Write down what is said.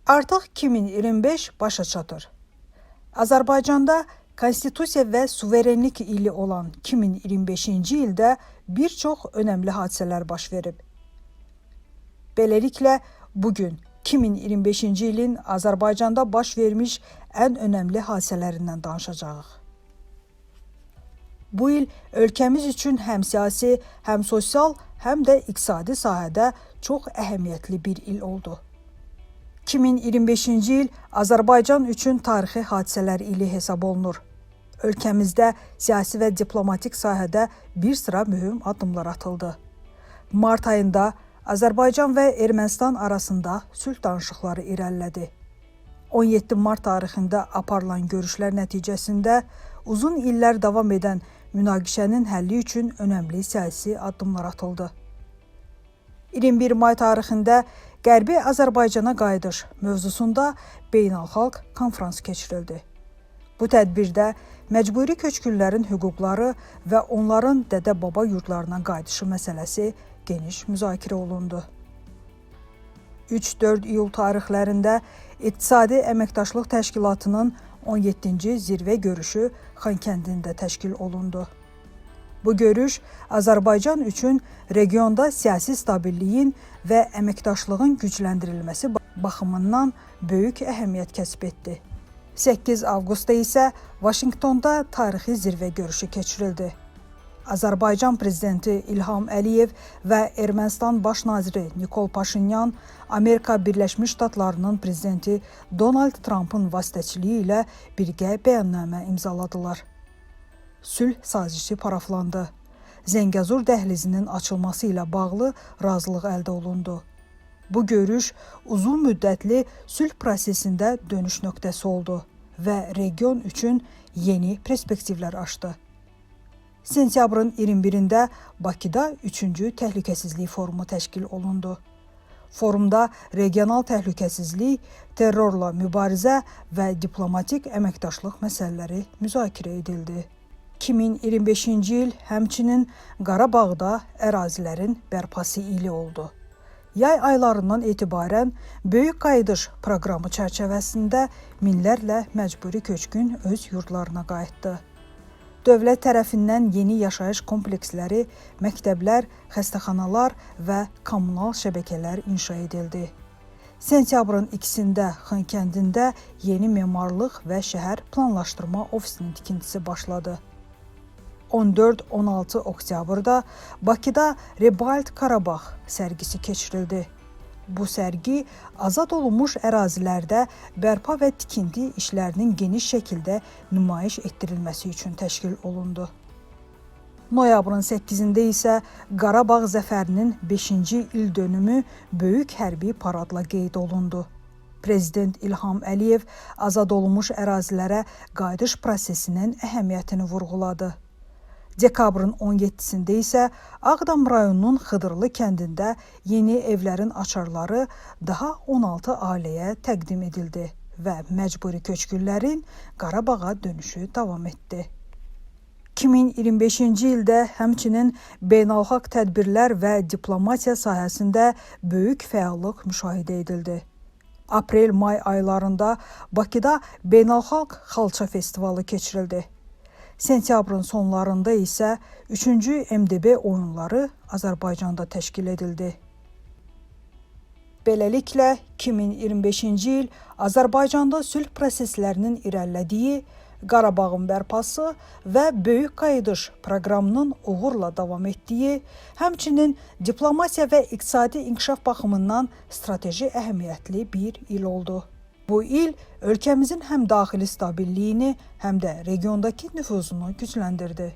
Artıq 2025 başa çatır. Azərbaycanda konstitusiya və suverenlik ili olan 2025-ci ildə bir çox önəmli hadisələr baş verib. Beləliklə, bugün 2025-ci ilin Azərbaycanda baş vermiş ən önəmli hadisələrindən danışacağıq. Bu il ölkəmiz üçün həm siyasi, həm sosial, həm də iqtisadi sahədə çox əhəmiyyətli bir il oldu. 2025-ci il Azərbaycan üçün tarixi hadisələr ili hesab olunur. Ölkəmizdə siyasi və diplomatik sahədə bir sıra mühüm addımlar atıldı. Mart ayında Azərbaycan və Ermənistan arasında sülh danışıqları irəlilədi. 17 mart tarixində aparılan görüşlər nəticəsində uzun illər davam edən münaqişənin həlli üçün önəmli siyasi addımlar atıldı. 21 may tarixində Qərbi Azərbaycana qayıdış mövzusunda beynəlxalq konfrans keçirildi. Bu tədbirdə məcburi köçkünlərin hüquqları və onların dədə-baba yurdlarına qayıdışı məsələsi geniş müzakirə olundu. 3-4 iyul tarixlərində İqtisadi Əməkdaşlıq Təşkilatının 17-ci zirvə görüşü Xankəndində təşkil olundu. Bu görüş Azərbaycan üçün regionda siyasi stabilliyin və əməkdaşlığın gücləndirilməsi baxımından böyük əhəmiyyət kəsb etdi. 8 avqustda isə Vaşinqtonda tarixi zirvə görüşü keçirildi. Azərbaycan prezidenti İlham Əliyev və Ermənistan baş naziri Nikol Paşinyan Amerika Birləşmiş Ştatlarının prezidenti Donald Trumpın vasitəçiliyi ilə birgə bəyannamə imzaladılar. Sülh sazişi paraflandı. Zəngəzur dəhlizinin açılması ilə bağlı razılıq əldə olundu. Bu görüş uzun müddətli sülh prosesində dönüş nöqtəsi oldu və region üçün yeni perspektivlər açdı. Sentyabrın 21-də Bakıda 3-cü təhlükəsizlik forumu təşkil olundu. Forumda regional təhlükəsizlik, terrorla mübarizə və diplomatik əməkdaşlıq məsələləri müzakirə edildi. 2025-ci il həmçinin Qarabağda ərazilərin bərpası ili oldu. Yay aylarından etibarən Böyük Qayıdış proqramı çərçivəsində minlərlə məcburi köçkün öz yurdlarına qayıtdı. Dövlət tərəfindən yeni yaşayış kompleksləri, məktəblər, xəstəxanalar və kommunal şəbəkələr inşa edildi. Sentyabrın 2-də Xankəndində yeni memarlıq və şəhər planlaşdırma ofisinin tikintisi başladı. 14-16 oktyabrda Bakıda Rebuild Qarabağ sərgisi keçirildi. Bu sərgi azad olunmuş ərazilərdə bərpa və tikinti işlərinin geniş şəkildə nümayiş etdirilməsi üçün təşkil olundu. Noyabrın 8-də isə Qarabağ zəfərinin 5-ci ildönümü böyük hərbi paradla qeyd olundu. Prezident İlham Əliyev azad olunmuş ərazilərə qayıdış prosesinin əhəmiyyətini vurğuladı. Dekabrın 17-də isə Ağdam rayonunun Xıdırlı kəndində yeni evlərin açarları daha 16 ailəyə təqdim edildi və məcburi köçkünlərin Qarabağa dönüşü davam etdi. 2025-ci ildə həmçinin beynəlxalq tədbirlər və diplomatiya sahəsində böyük fəallıq müşahidə edildi. Aprel-may aylarında Bakıda beynəlxalq xalça festivalı keçirildi. Sentyabrın sonlarında isə 3-cü MDB oyunları Azərbaycanda təşkil edildi. Beləliklə, 2025-ci il Azərbaycanda sülh proseslərinin irəlilədiyi, Qarabağın bərpası və Böyük Qayıdış proqramının uğurla davam etdiyi, həmçinin diplomatiya və iqtisadi inkişaf baxımından strateji əhəmiyyətli bir il oldu. Bu il ölkəmizin həm daxili stabilliyini, həm də regiondakı nüfuzunu gücləndirdi.